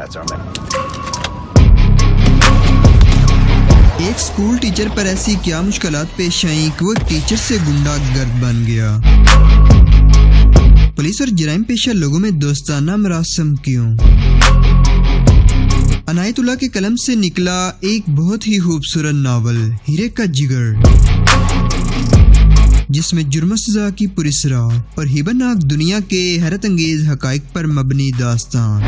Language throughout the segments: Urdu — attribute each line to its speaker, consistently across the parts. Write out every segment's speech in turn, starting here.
Speaker 1: ایک اسکول ٹیچر پر ایسی کیا مشکلات پیش آئیں کہ وہ ٹیچر سے گنڈا گرد بن گیا؟ پولیس اور جرائم پیشہ لوگوں میں دوستانہ مراسم کیوں؟ عنایت اللہ کے قلم سے نکلا ایک بہت ہی خوبصورت ناول ہیرے کا جگر، جس میں جرم و سزا کی پراسرار اور ہیبت ناک دنیا کے حیرت انگیز حقائق پر مبنی داستان۔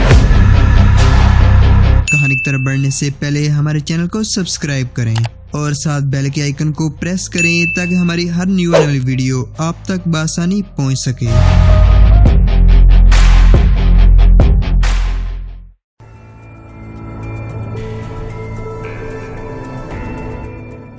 Speaker 1: کہانی کی طرف بڑھنے سے پہلے ہمارے چینل کو سبسکرائب کریں اور ساتھ بیل کے آئیکن کو پریس کریں تاکہ ہماری ہر نیو آنے والی ویڈیو آپ تک بآسانی پہنچ سکے۔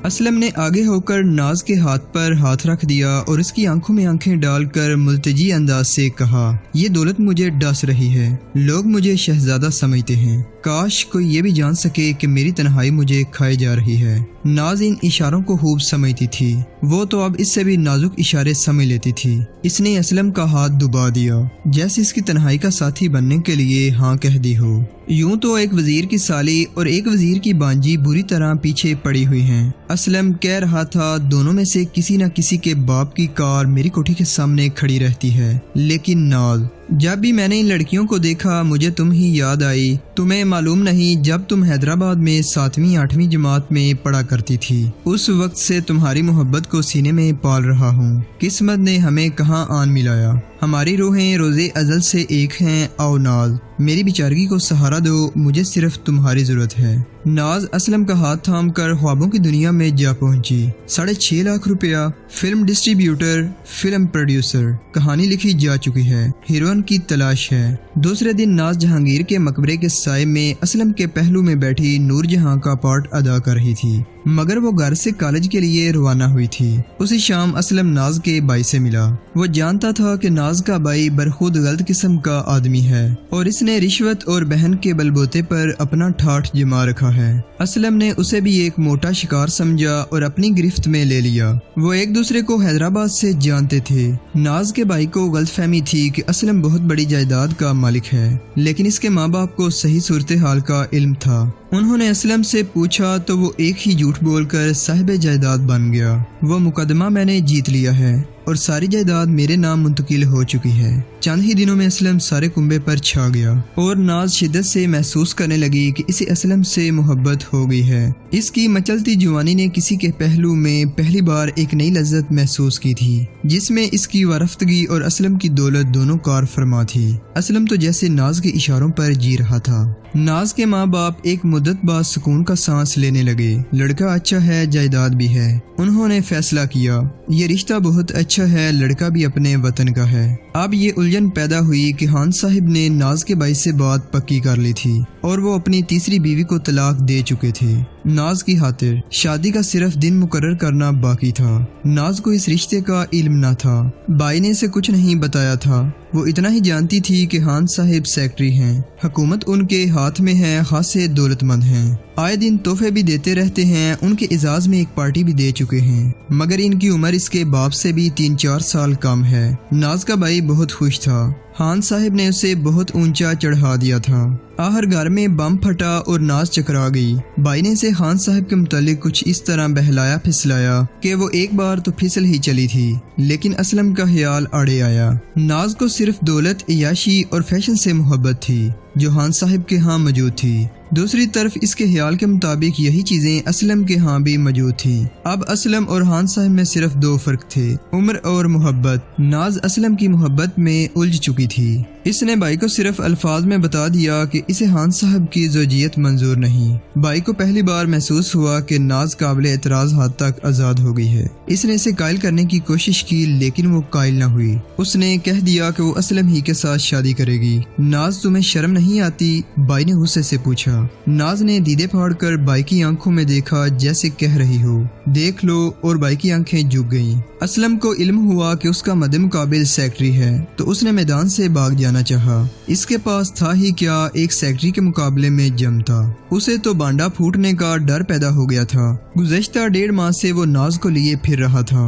Speaker 1: اسلم نے آگے ہو کر ناز کے ہاتھ پر ہاتھ رکھ دیا اور اس کی آنکھوں میں آنکھیں ڈال کر ملتجی انداز سے کہا، یہ دولت مجھے ڈس رہی ہے، لوگ مجھے شہزادہ سمجھتے ہیں، کاش کوئی یہ بھی جان سکے کہ میری تنہائی مجھے کھائے جا رہی ہے۔ ناز ان اشاروں کو خوب سمجھتی تھی، وہ تو اب اس سے بھی نازک اشارے سمجھ لیتی تھی۔ اس نے اسلم کا ہاتھ دبا دیا، جیسے اس کی تنہائی کا ساتھی بننے کے لیے ہاں کہہ دی ہو۔ یوں تو ایک وزیر کی سالی اور ایک وزیر کی بانجی بری طرح پیچھے پڑی ہوئی ہیں۔ اسلم کہہ رہا تھا، دونوں میں سے کسی نہ کسی کے باپ کی کار میری کوٹھی کے سامنے کھڑی رہتی ہے، لیکن ناز، جب بھی میں نے ان لڑکیوں کو دیکھا مجھے تم ہی یاد آئی۔ تمہیں معلوم نہیں، جب تم حیدرآباد میں 7ویں 8ویں جماعت میں پڑھا کرتی تھی، اس وقت سے تمہاری محبت کو سینے میں پال رہا ہوں۔ قسمت نے ہمیں کہاں آن ملایا، ہماری روحیں روزے ازل سے ایک ہیں۔ آؤ ناز، میری بیچارگی کو سہارا دو، مجھے صرف تمہاری ضرورت ہے۔ ناز اسلم کا ہاتھ تھام کر خوابوں کی دنیا میں جا پہنچی۔ 6.5 لاکھ روپیہ، فلم ڈسٹریبیوٹر، فلم پروڈیوسر، کہانی لکھی جا چکی ہے، ہیروئن کی تلاش ہے۔ دوسرے دن ناز جہانگیر کے مقبرے کے سائے میں اسلم کے پہلو میں بیٹھی نور جہاں کا پارٹ ادا کر رہی تھی، مگر وہ گھر سے کالج کے لیے روانہ ہوئی تھی۔ اسی شام اسلم ناز کے بھائی سے ملا۔ وہ جانتا تھا کہ ناز کا بھائی برخود غلط قسم کا آدمی ہے اور اس نے رشوت اور بہن کے بلبوتے پر اپنا ٹھاٹھ جما رکھا ہے۔ اسلم نے اسے بھی ایک موٹا شکار سمجھا اور اپنی گرفت میں لے لیا۔ وہ ایک دوسرے کو حیدرآباد سے جانتے تھے۔ ناز کے بھائی کو غلط فہمی تھی کہ اسلم بہت بڑی جائیداد کا مالک ہے، لیکن اس کے ماں باپ کو صحیح صورتحال کا علم تھا۔ انہوں نے اسلم سے پوچھا تو وہ ایک ہی جھوٹ بول کر صاحب جائیداد بن گیا۔ وہ مقدمہ میں نے جیت لیا ہے اور ساری جائیداد میرے نام منتقل ہو چکی ہے۔ چند ہی دنوں میں اسلم سارے کنبے پر چھا گیا اور ناز شدت سے محسوس کرنے لگی کہ اسے اسلم سے محبت ہو گئی ہے۔ اس کی مچلتی جوانی نے کسی کے پہلو میں پہلی بار ایک نئی لذت محسوس کی تھی، جس میں اس کی وارفتگی اور اسلم کی دولت دونوں کار فرما تھی۔ اسلم تو جیسے ناز کے اشاروں پر جی رہا تھا۔ ناز کے ماں باپ ایک مدت بعد سکون کا سانس لینے لگے۔ لڑکا اچھا ہے، جائیداد بھی ہے۔ انہوں نے فیصلہ کیا، یہ رشتہ بہت اچھا ہے، لڑکا بھی اپنے وطن کا ہے۔ اب یہ الجھن پیدا ہوئی کہ خان صاحب نے ناز کے بھائی سے بات پکی کر لی تھی اور وہ اپنی تیسری بیوی کو طلاق دے چکے تھے۔ ناز کی خاطر شادی کا صرف دن مقرر کرنا باقی تھا۔ ناز کو اس رشتے کا علم نہ تھا، بھائی نے اسے کچھ نہیں بتایا تھا۔ وہ اتنا ہی جانتی تھی کہ خان صاحب سیکرٹری ہیں، حکومت ان کے ہاتھ میں ہے، خاصے دولت مند ہیں، آئے دن تحفے بھی دیتے رہتے ہیں، ان کے اعزاز میں ایک پارٹی بھی دے چکے ہیں، مگر ان کی عمر اس کے باپ سے بھی 3-4 سال کم ہے۔ ناز کا بھائی بہت خوش تھا، خان صاحب نے اسے بہت اونچا چڑھا دیا تھا۔ آخر گھر میں بم پھٹا اور ناز چکرا گئی۔ بھائی نے اسے خان صاحب کے متعلق کچھ اس طرح بہلایا پھسلایا کہ وہ ایک بار تو پھسل ہی چلی تھی، لیکن اسلم کا خیال اڑے آیا۔ ناز کو صرف دولت، عیاشی اور فیشن سے محبت تھی جو خان صاحب کے ہاں موجود تھی۔ دوسری طرف اس کے خیال کے مطابق یہی چیزیں اسلم کے ہاں بھی موجود تھیں۔ اب اسلم اور خان صاحب میں صرف 2 فرق تھے، عمر اور محبت۔ ناز اسلم کی محبت میں الجھ چکی تھی۔ اس نے بھائی کو صرف الفاظ میں بتا دیا کہ اسے خان صاحب کی زوجیت منظور نہیں۔ بھائی کو پہلی بار محسوس ہوا کہ ناز قابل اعتراض حد تک آزاد ہو گئی ہے۔ اس نے اسے قائل کرنے کی کوشش کی، لیکن وہ قائل نہ ہوئی۔ اس نے کہہ دیا کہ وہ اسلم ہی کے ساتھ شادی کرے گی۔ ناز، تمہیں شرم نہیں آتی؟ بھائی نے غصے سے پوچھا۔ ناز نے دیدے پھاڑ کر بھائی کی آنکھوں میں دیکھا، جیسے کہہ رہی ہو دیکھ لو، اور بھائی کی آنکھیں جھک گئیں۔ اسلم کو علم ہوا کہ اس کا مد مقابل سیکرٹری ہے تو اس نے میدان سے بھاگ جانا چاہا۔ اس کے پاس تھا ہی کیا، ایک سیکرٹری کے مقابلے میں جم تھا۔ اسے تو بانڈا پھوٹنے کا ڈر پیدا ہو گیا تھا۔ گزشتہ 1.5 ماہ سے وہ ناز کو لیے پھر رہا تھا۔